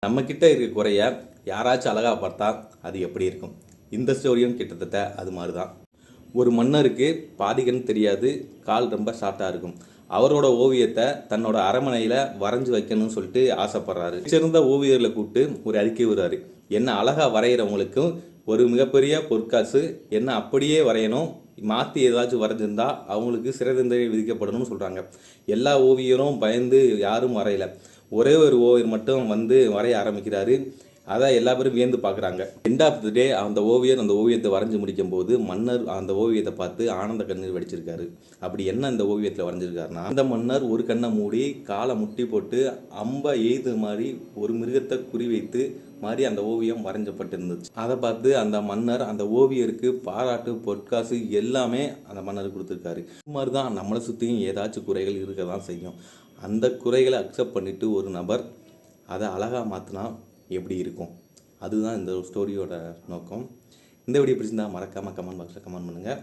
நம்மக்கிட்ட இருக்க குறைய யாராச்சும் அழகாக பார்த்தா அது எப்படி இருக்கும்? இந்த ஸ்டோரியும் கிட்டத்தட்ட அது மாதிரி தான். ஒரு மன்னருக்கு பாதிகன்னு தெரியாது, கால் ரொம்ப ஷார்ட்டாக இருக்கும். அவரோட ஓவியத்தை தன்னோட அரண்மனையில் வரைஞ்சி வைக்கணும்னு சொல்லிட்டு ஆசைப்படுறாரு. சிறந்த ஓவியர்களை கூப்பிட்டு ஒரு அறிக்கை விடுறாரு. என்ன அழகாக வரைகிறவங்களுக்கும் ஒரு மிகப்பெரிய பொற்காசு, என்ன அப்படியே வரையணும், மாற்றி ஏதாச்சும் வரைஞ்சிருந்தா அவங்களுக்கு சிறை தண்டனை விதிக்கப்படணும்னு சொல்கிறாங்க. எல்லா ஓவியரும் பயந்து யாரும் வரையலை. ஒரே ஒரு ஓவியர் மட்டும் வந்து வரைய ஆரம்பிக்கிறாரு. அதை எல்லா பேரும் வியந்து பார்க்குறாங்க. எண்ட் ஆஃப் தி டே அந்த ஓவியர் அந்த ஓவியத்தை வரைஞ்சி முடிக்கும் போது மன்னர் அந்த ஓவியத்தை பார்த்து ஆனந்த கண்ணீர் வடிச்சிருக்காரு. அப்படி என்ன அந்த ஓவியத்தில் வரைஞ்சிருக்காருன்னா, அந்த மன்னர் ஒரு கண்ணை மூடி காலை முட்டி போட்டு அம்பை எய்து மாதிரி ஒரு மிருகத்தை குறிவைத்து மாதிரி அந்த ஓவியம் வரைஞ்சப்பட்டிருந்துச்சு. அதை பார்த்து அந்த மன்னர் அந்த ஓவியருக்கு பாராட்டு, பொற்காசு எல்லாமே அந்த மன்னருக்கு கொடுத்துருக்காரு. இது மாதிரி தான் நம்மளை சுற்றியும் ஏதாச்சும் குறைகள் இருக்க தான் செய்யும். அந்த குறைகளை அக்செப்ட் பண்ணிவிட்டு ஒரு நபர் அதை அழகாக மாற்றினா எப்படி இருக்கும்? அதுதான் இந்த ஸ்டோரியோட நோக்கம். இந்த வீடியோ பிடிச்சிருந்தா மறக்காமல் கமெண்ட் பாக்ஸில் கமெண்ட் பண்ணுங்கள்.